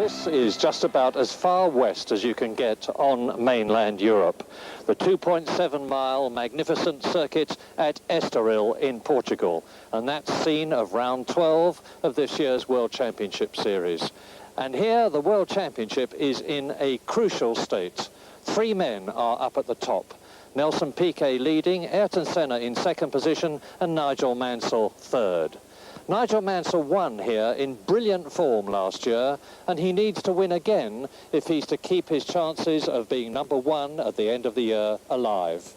This is just about as far west as you can get on mainland Europe. The 2.7-mile magnificent circuit at Estoril in Portugal. And that's scene of round 12 of this year's World Championship Series. And here the World Championship is in a crucial state. 3 men are up at the top. Nelson Piquet leading, Ayrton Senna in second position and Nigel Mansell third. Nigel Mansell won here in brilliant form last year, and he needs to win again if he's to keep his chances of being number 1 at the end of the year alive.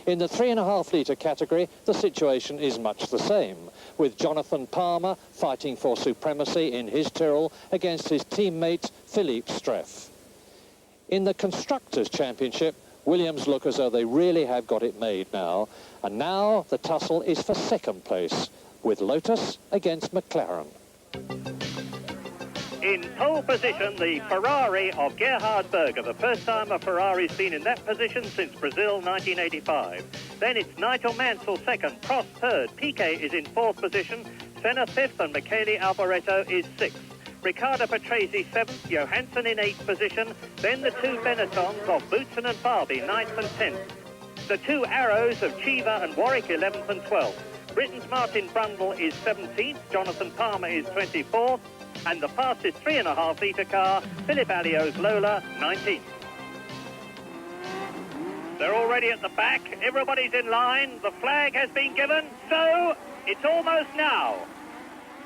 In the 3.5 litre category, the situation is much the same, with Jonathan Palmer fighting for supremacy in his Tyrrell against his teammate Philippe Streff. In the Constructors' Championship, Williams look as though they really have got it made now, and now the tussle is for second place, with Lotus against McLaren. In pole position, the Ferrari of Gerhard Berger, the first time a Ferrari's been in that position since Brazil 1985. Then it's Nigel Mansell second, Prost third, Piquet is in fourth position, Senna fifth and Michele Alboreto is sixth. Ricardo Patrese 7th, Johansson in 8th position, then the 2 Benettons of Boutsen and Barbie 9th and 10th. The 2 Arrows of Chiva and Warwick 11th and 12th. Britain's Martin Brundle is 17th, Jonathan Palmer is 24th, and the fastest 3.5 litre car, Philip Alliot's Lola, 19th. They're already at the back, everybody's in line, the flag has been given, so it's almost now.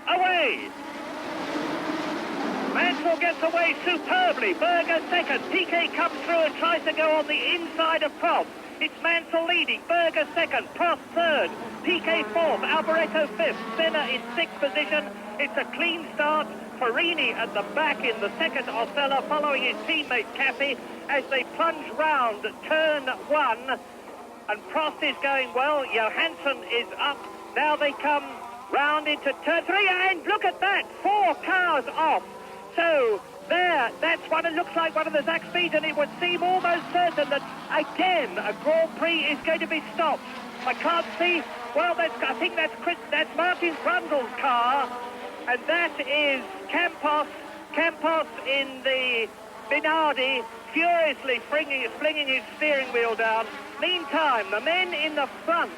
Away! Mansell gets away superbly, Berger second, Piquet comes through and tries to go on the inside of Prost. It's Mansell leading, Berger second, Prost third, Piquet fourth, Alboreto fifth, Senna in sixth position. It's a clean start, Farini at the back in the second Osella following his teammate Caffey as they plunge round turn 1, and Prost is going well, Johansson is up, now they come round into turn 3, and look at that, 4 cars off. So there, that's what it looks like, one of the Zach speeds, and it would seem almost certain that again a Grand Prix is going to be stopped. I can't see. Well, I think that's Martin Brundle's car, and that is Campos. Campos in the Minardi, furiously flinging his steering wheel down. Meantime, the men in the front,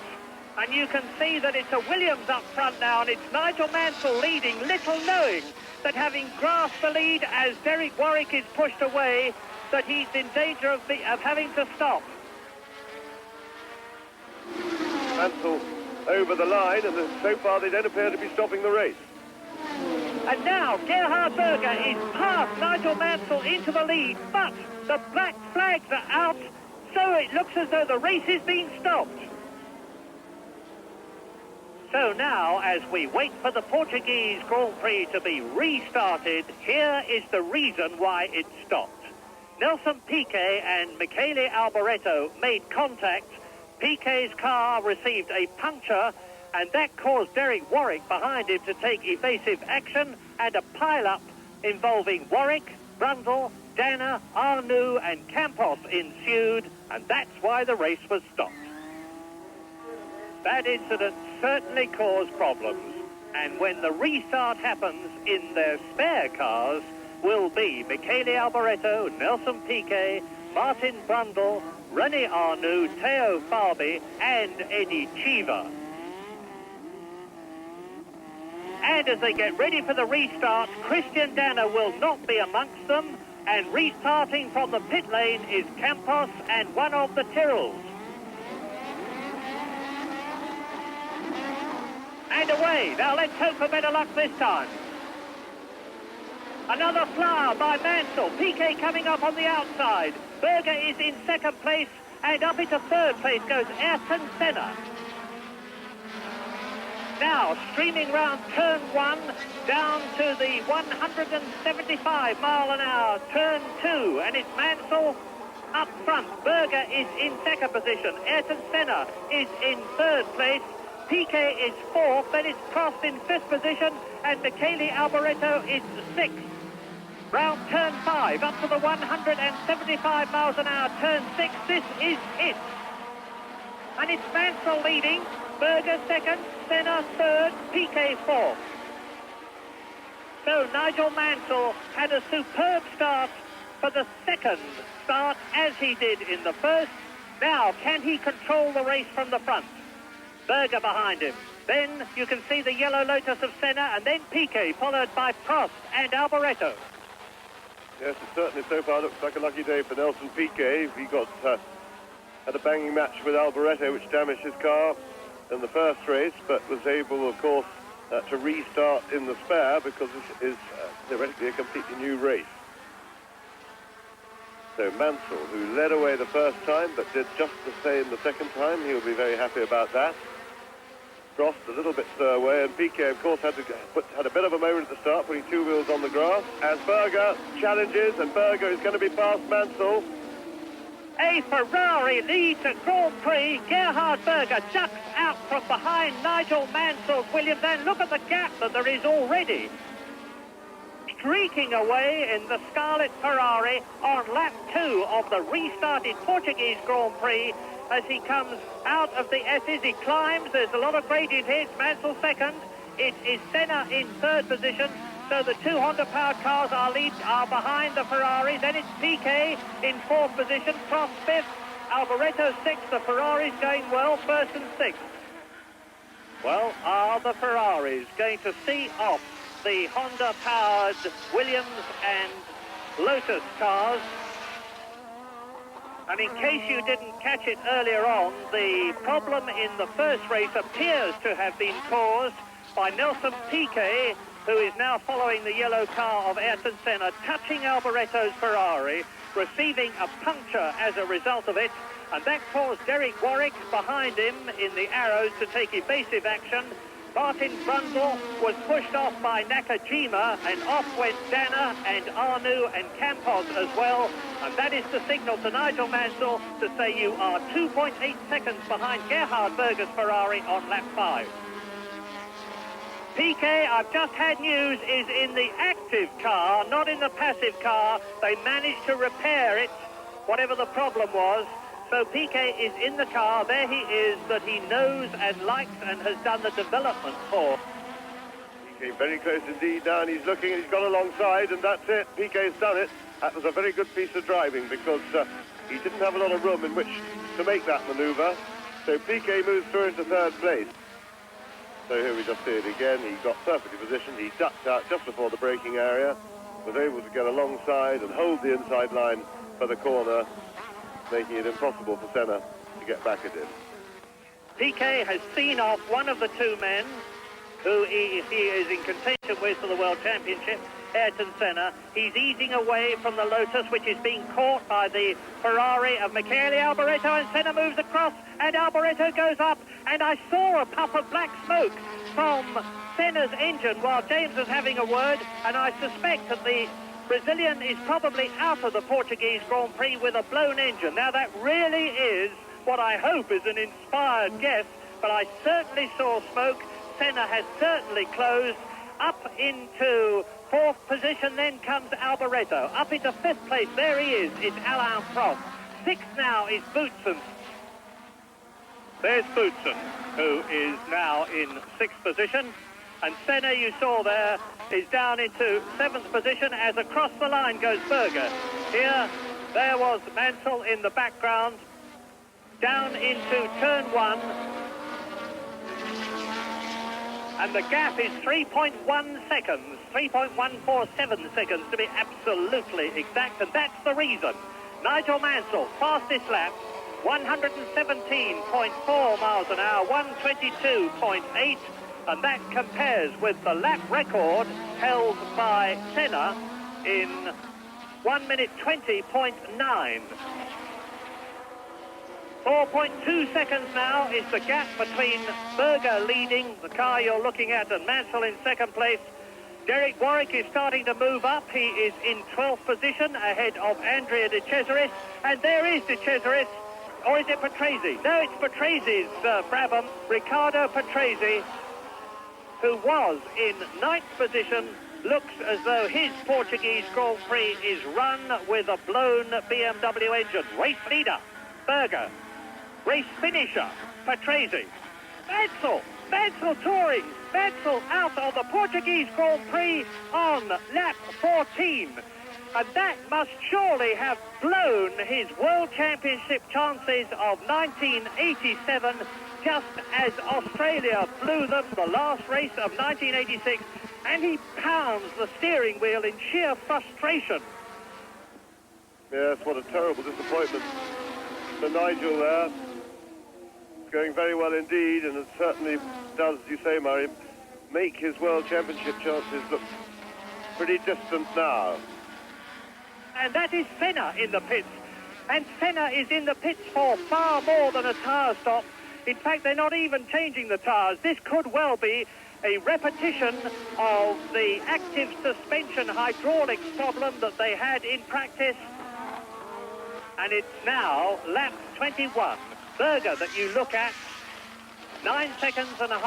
and you can see that it's a Williams up front now, and it's Nigel Mansell leading, little knowing that having grasped the lead as Derek Warwick is pushed away, that he's in danger of having to stop. Mansell over the line, and so far they don't appear to be stopping the race. And now Gerhard Berger is past Nigel Mansell into the lead, but the black flags are out, so it looks as though the race is being stopped. So now, as we wait for the Portuguese Grand Prix to be restarted, here is the reason why it stopped. Nelson Piquet and Michele Alboreto made contact. Piquet's car received a puncture, and that caused Derek Warwick behind him to take evasive action, and a pile-up involving Warwick, Brundle, Danner, Arnoux and Campos ensued, and that's why the race was stopped. That incident certainly caused problems, and when the restart happens in their spare cars will be Michele Alboreto, Nelson Piquet, Martin Brundle, René Arnoux, Theo Fabi and Eddie Chiva. And as they get ready for the restart, Christian Danner will not be amongst them, and restarting from the pit lane is Campos and one of the Tyrrells. And away. Now let's hope for better luck this time. Another flower by Mansell. Piquet coming up on the outside. Berger is in second place, and up into third place goes Ayrton Senna. Now streaming round turn 1 down to the 175 mile an hour turn 2, and it's Mansell up front. Berger is in second position. Ayrton Senna is in third place. Piquet is fourth, then it's Prost in fifth position, and Michele Alboreto is sixth. Round turn 5, up to the 175 miles an hour, turn 6, this is it. And it's Mansell leading, Berger second, Senna third, Piquet fourth. So so Nigel Mansell had a superb start for the second start, as he did in the first. Now, can he control the race from the front? Berger behind him. Then you can see the yellow Lotus of Senna, and then Piquet, followed by Prost and Alboreto. Yes, it certainly so far looks like a lucky day for Nelson Piquet. He had a banging match with Alboreto, which damaged his car in the first race, but was able, of course, to restart in the spare, because this is theoretically a completely new race. So Mansell, who led away the first time, but did just the same the second time, he'll be very happy about that. Prost a little bit away, and Piquet, of course, had a bit of a moment at the start, putting two wheels on the grass, as Berger challenges, and Berger is going to be past Mansell. A Ferrari leads a Grand Prix. Gerhard Berger ducks out from behind Nigel Mansell's Williams, and look at the gap that there is already. Streaking away in the Scarlet Ferrari on lap 2 of the restarted Portuguese Grand Prix. As he comes out of the S's, he climbs. There's a lot of gradient here. It's Mansell second. It is Senna in third position. So the two Honda-powered cars are behind the Ferrari. Then it's Piquet in fourth position. Prost fifth. Alboreto sixth. The Ferrari's going well, first and sixth. Well, are the Ferraris going to see off the Honda-powered Williams and Lotus cars? And in case you didn't catch it earlier on, the problem in the first race appears to have been caused by Nelson Piquet, who is now following the yellow car of Ayrton Senna, touching Alboreto's Ferrari, receiving a puncture as a result of it, and that caused Derek Warwick behind him in the arrows to take evasive action. Martin Brundle was pushed off by Nakajima, and off went Dana and Arnoux and Campos as well. And that is the signal to Nigel Mansell to say you are 2.8 seconds behind Gerhard Berger's Ferrari on lap 5. Piquet, I've just had news, is in the active car, not in the passive car. They managed to repair it, whatever the problem was. So Piquet is in the car. There he is, that he knows and likes and has done the development for. Piquet very close indeed now, and he's looking, and he's gone alongside, and that's it. Piquet's done it. That was a very good piece of driving, because he didn't have a lot of room in which to make that manoeuvre. So Piquet moves through into third place. So here we just see it again. He got perfectly positioned. He ducked out just before the braking area, was able to get alongside and hold the inside line for the corner, making it impossible for Senna to get back at him. Piquet has seen off one of the two men who he is in contention with for the World Championship, Ayrton Senna. He's easing away from the Lotus, which is being caught by the Ferrari of Michele Alboreto, and Senna moves across, and Alboreto goes up, and I saw a puff of black smoke from Senna's engine while James was having a word, and I suspect that the Brazilian is probably out of the Portuguese Grand Prix with a blown engine. Now that really is what I hope is an inspired guess, but I certainly saw smoke. Senna has certainly closed up into fourth position. Then comes Alboreto up into fifth place. There he is. It's Alain Prost. Sixth now is Boutsen. There's Boutsen, who is now in sixth position. And Senna, you saw there, is down into seventh position as across the line goes Berger. Here, there was Mansell in the background, down into turn 1. And the gap is 3.1 seconds, 3.147 seconds to be absolutely exact, and that's the reason. Nigel Mansell, fastest lap, 117.4 miles an hour, 122.8. And that compares with the lap record held by Senna in 1 minute 20.9. 4.2 seconds now is the gap between Berger leading, the car you're looking at, and Mansell in second place. Derek Warwick is starting to move up. He is in 12th position ahead of Andrea De Cesaris. And there is De Cesaris. Or is it Patrese? No, it's Patrese, Brabham. Riccardo Patrese, who was in 9th position, looks as though his Portuguese Grand Prix is run with a blown BMW engine. Race leader, Berger. Race finisher, Patrese. Mansell Mansell touring. Mansell out of the Portuguese Grand Prix on lap 14. And that must surely have blown his World Championship chances of 1987, just as Australia blew them the last race of 1986, and he pounds the steering wheel in sheer frustration. Yes, what a terrible disappointment for Nigel there. It's going very well indeed, and it certainly does, as you say, Murray, make his World Championship chances look pretty distant now. And that is Senna in the pits. And Senna is in the pits for far more than a tyre stop. In fact, they're not even changing the tyres. This could well be a repetition of the active suspension hydraulics problem that they had in practice. And it's now lap 21. Berger that you look at, 9 and a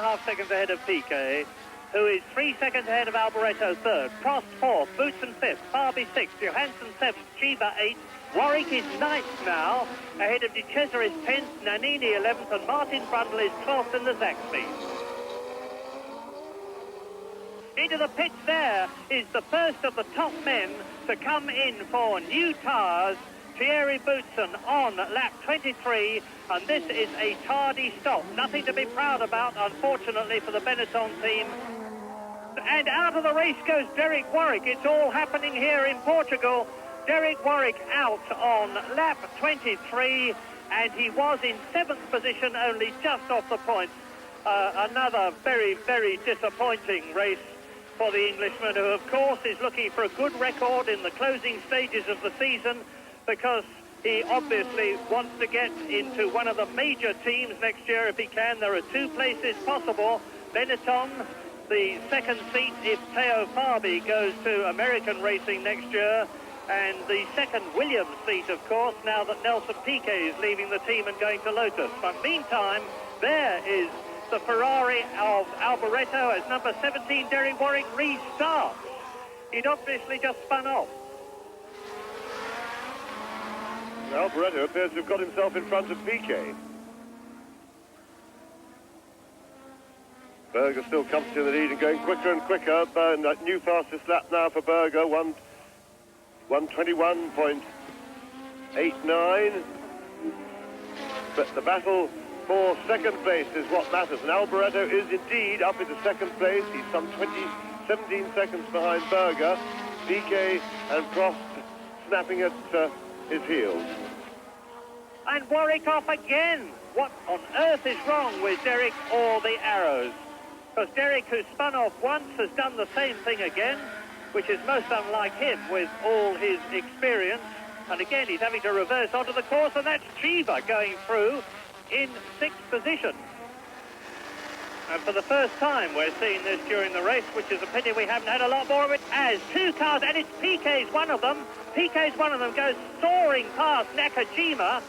half seconds ahead of Piquet, who is 3 seconds ahead of Alboreto third, Prost fourth, Boutsen fifth, Farby sixth, Johansson seventh, Cheever eighth, Warwick is ninth now, ahead of De Cesaris 10th, Nannini 11th, and Martin Brundle is 12th in the Zaxby. Into the pits there is the first of the top men to come in for new tyres, Thierry Boutsen on lap 23, and this is a tardy stop. Nothing to be proud about, unfortunately, for the Benetton team. And out of the race goes Derek Warwick. It's all happening here in Portugal. Derek Warwick out on lap 23, and he was in 7th position, only just off the points. Another very, very disappointing race for the Englishman, who, of course, is looking for a good record in the closing stages of the season, because he obviously wants to get into one of the major teams next year if he can. There are 2 places possible. Benetton, the second seat if Theo Farby goes to American racing next year, and the second Williams seat, of course, now that Nelson Piquet is leaving the team and going to Lotus. But meantime, there is the Ferrari of Alboreto as number 17, Derek Warwick, restarts. He'd obviously just spun off. Alboreto appears to have got himself in front of Piquet. Berger still comfortably in the lead and going quicker and quicker. New fastest lap now for Berger, 121.89. But the battle for second place is what matters. And Alboreto is indeed up into second place. He's some 17 seconds behind Berger. Piquet and Prost snapping at his heels. And Warwick off again. What on earth is wrong with Derek or the arrows? Because Derek, who spun off once, has done the same thing again, which is most unlike him with all his experience. And again, he's having to reverse onto the course, and that's Cheever going through in 6th position. And for the first time, we're seeing this during the race, which is a pity we haven't had a lot more of it, as 2 cars, and it's Piquet's one of them. Piquet's one of them, goes soaring past Nakajima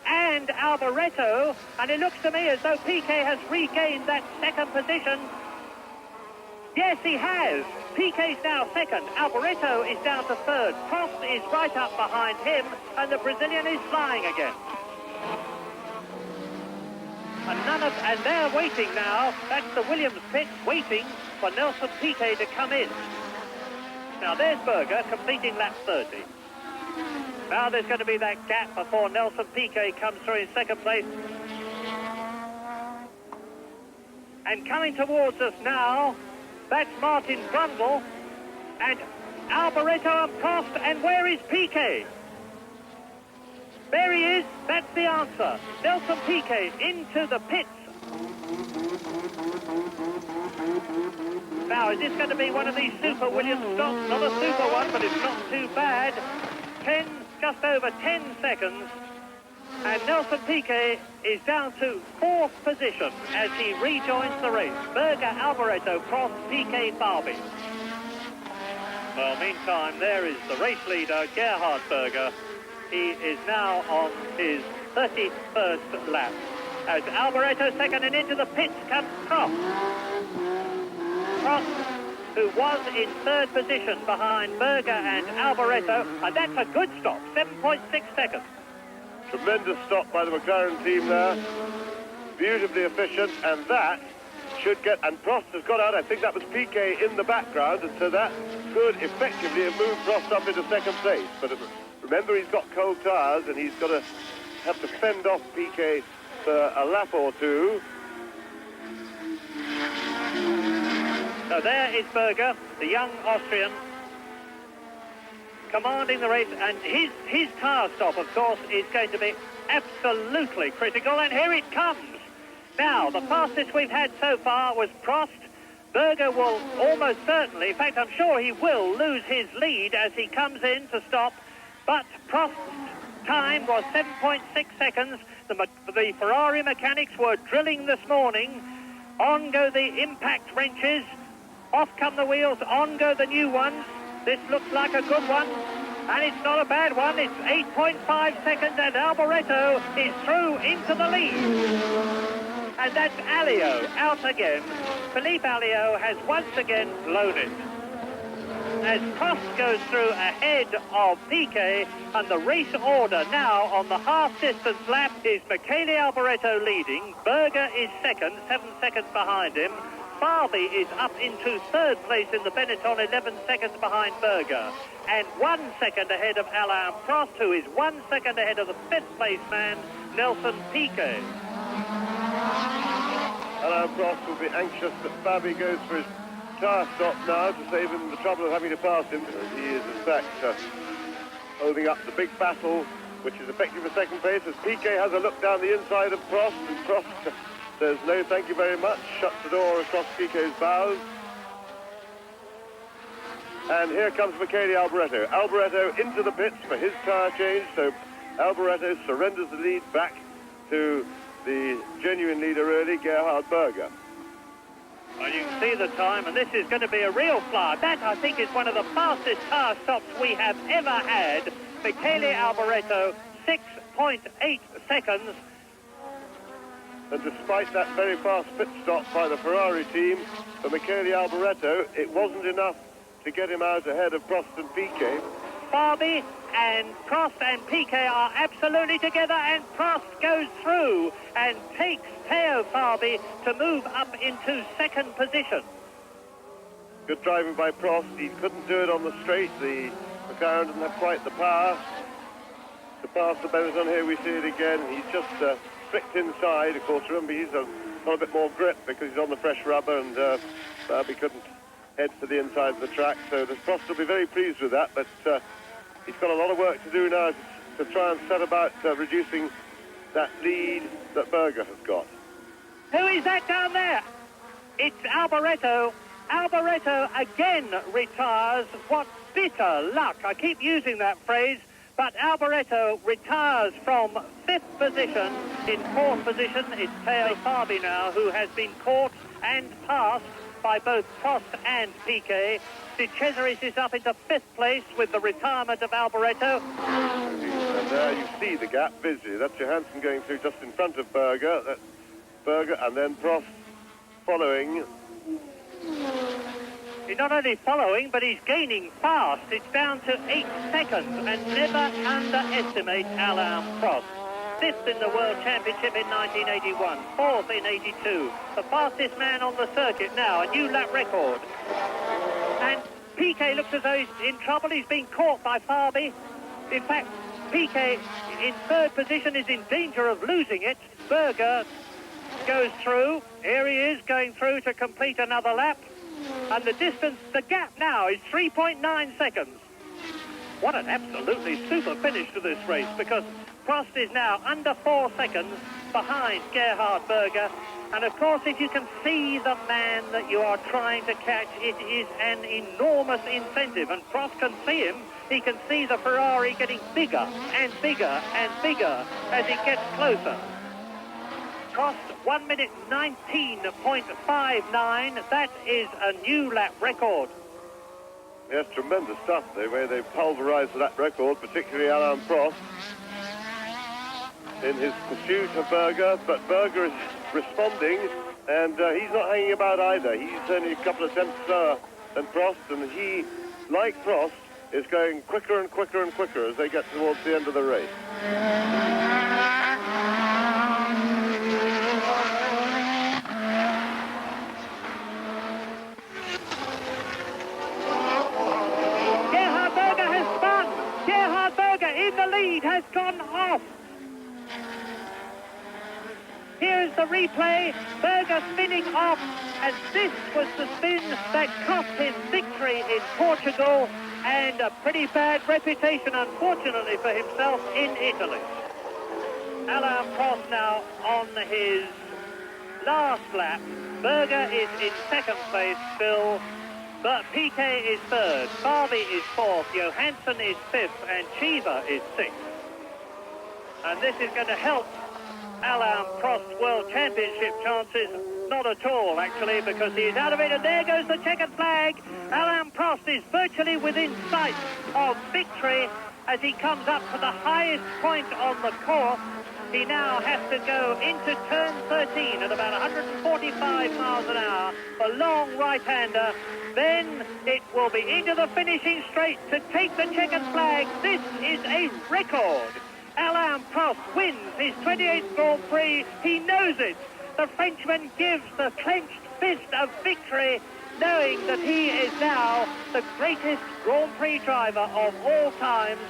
and Alboreto, and it looks to me as though Piquet has regained that second position. Yes, he has. Piquet's now second. Alboreto is down to third. Prost is right up behind him, and the Brazilian is flying again. And they're waiting now. That's the Williams pit waiting for Nelson Piquet to come in. Now there's Berger completing lap 30. Now there's going to be that gap before Nelson Piquet comes through in second place. And coming towards us now, that's Martin Brundle and Alboreto and Prost. And where is Piquet? There he is. That's the answer. Nelson Piquet into the pits. Now, is this going to be one of these Super Williams stops? Not a super one, but it's not too bad. Just over 10 seconds. And Nelson Piquet is down to 4th position as he rejoins the race. Berger, Alboreto, Prost, Piquet, Farby. Well, meantime, there is the race leader, Gerhard Berger. He is now on his 31st lap. As Alboreto second, and into the pits comes Prost. Prost, who was in 3rd position behind Berger and Alboreto, and that's a good stop, 7.6 seconds. Tremendous stop by the McLaren team there. Beautifully efficient, and that should get, and Prost has got out. I think that was Piquet in the background, and so that could effectively have moved Prost up into second place. But remember, he's got cold tyres, and he's got to have to fend off Piquet for a lap or two. So there is Berger, the young Austrian, commanding the race, and his tyre stop, of course, is going to be absolutely critical, and here it comes. Now, the fastest we've had so far was Prost. Berger will almost certainly, in fact, I'm sure he will lose his lead as he comes in to stop, but Prost's time was 7.6 seconds. The Ferrari mechanics were drilling this morning. On go the impact wrenches. Off come the wheels, on go the new ones. This looks like a good one, and it's not a bad one. It's 8.5 seconds, and Alboreto is through into the lead. And that's Alio out again. Philippe Alio has once again blown it. As Prost goes through ahead of Piquet, and the race order now on the half-distance lap is Michele Alboreto leading. Berger is second, 7 seconds behind him. Farby is up into third place in the Benetton, 11 seconds behind Berger. And 1 second ahead of Alain Prost, who is 1 second ahead of the fifth place man, Nelson Piquet. Alain Prost will be anxious that Farby goes for his tyre stop now to save him the trouble of having to pass him. He is, in fact, holding up the big battle, which is effective for second place, as Piquet has a look down the inside of Prost, and Prost says no thank you very much, shuts the door across Piquet's bows. And here comes Michele Alboreto. Alboreto into the pits for his tyre change, so Alboreto surrenders the lead back to the genuine leader, really, Gerhard Berger. Well, you can see the time, and this is going to be a real fly. That, I think, is one of the fastest tyre stops we have ever had. Michele Alboreto, 6.8 seconds. And despite that very fast pit stop by the Ferrari team, for Michele Alboreto, it wasn't enough to get him out ahead of Prost and Piquet. Farby and Prost and Piquet are absolutely together, and Prost goes through and takes Theo Farby to move up into second position. Good driving by Prost. He couldn't do it on the straight. The McLaren didn't have quite the power to pass the Benetton. Here we see it again. He's just flicked inside. Of course, remember, he's got a bit more grip because he's on the fresh rubber, and Farby couldn't head for the inside of the track. So the Prost will be very pleased with that, but he's got a lot of work to do now to try and set about reducing that lead that Berger has got. Who is that down there? It's Alboreto. Alboreto again retires. What bitter luck. I keep using that phrase, but Alboreto retires from fifth position. In fourth position, it's Theo Farby now, who has been caught and passed by both Prost and Piquet. De Cesaris is up into fifth place with the retirement of Alboreto. And there you see the gap visibly. That's Johansson going through just in front of Berger. That's Berger, and then Prost following. He's not only following, but he's gaining fast. It's down to 8 seconds, and never underestimate Alain Prost. Fifth in the World Championship in 1981, fourth in 82. The fastest man on the circuit now, a new lap record. And Piquet looks as though he's in trouble. He's been caught by Farby. In fact, Piquet in third position is in danger of losing it. Berger goes through. Here he is going through to complete another lap. And the distance, the gap now is 3.9 seconds. What an absolutely super finish to this race, because Prost is now under 4 seconds behind Gerhard Berger. And of course, if you can see the man that you are trying to catch, it is an enormous incentive. And Prost can see him. He can see the Ferrari getting bigger and bigger and bigger as it gets closer. Prost, 1 minute 19.59. That is a new lap record. Yes, tremendous stuff, the way they've pulverised that record, particularly Alain Prost in his pursuit of Berger. But Berger is responding, and he's not hanging about either. He's only a couple of tenths slower than Prost, and he, like Prost, is going quicker and quicker and quicker as they get towards the end of the race. replay. Berger spinning off, and this was the spin that cost him victory in Portugal and a pretty bad reputation, unfortunately for himself, in Italy. Alain Prost now on his last lap. Berger is in second place still, but Piquet is third, Fabi is fourth, Johansson is fifth, and Chiva is sixth. And this is going to help Alain Prost's World Championship chances. Not at all, actually, because he is out of it, and there goes the checkered flag. Alain Prost is virtually within sight of victory as he comes up to the highest point on the course. He now has to go into turn 13 at about 145 miles an hour, a long right-hander. Then it will be into the finishing straight to take the checkered flag. This is a record. Alain Prost wins his 28th Grand Prix. He knows it. The Frenchman gives the clenched fist of victory, knowing that he is now the greatest Grand Prix driver of all times.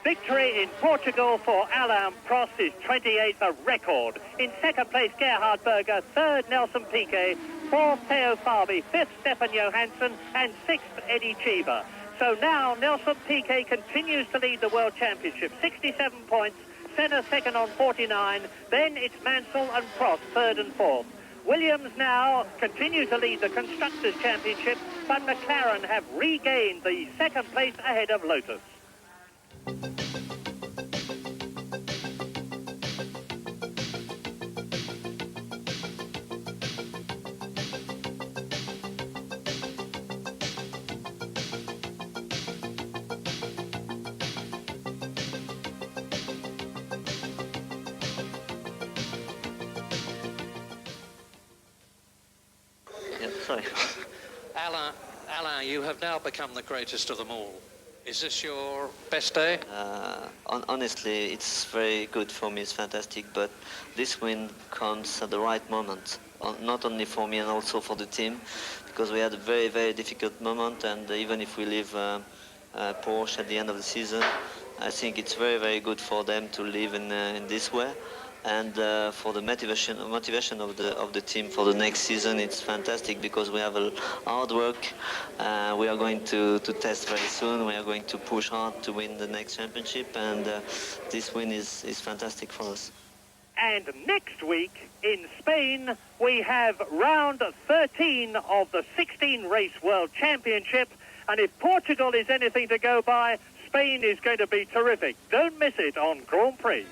Victory in Portugal for Alain Prost, his 28th, a record. In second place, Gerhard Berger. Third, Nelson Piquet. Fourth, Theo Fabi. Fifth, Stefan Johansson. And sixth, Eddie Chiba. So now Nelson Piquet continues to lead the World Championship. 67 points. Senna second on 49. Then it's Mansell and Prost, third and fourth. Williams now continue to lead the Constructors' Championship, but McLaren have regained the second place ahead of Lotus. Sorry. Alain, you have now become the greatest of them all. Is this your best day? Honestly, it's very good for me, it's fantastic, but this win comes at the right moment, not only for me and also for the team, because we had a very, very difficult moment, and even if we leave Porsche at the end of the season, I think it's very, very good for them to live in this way. And for the motivation of the team for the next season, it's fantastic because we have a hard work. We are going to test very soon. We are going to push hard to win the next championship, and this win is fantastic for us. And next week in Spain, we have round 13 of the 16-race World Championship. And if Portugal is anything to go by, Spain is going to be terrific. Don't miss it on Grand Prix.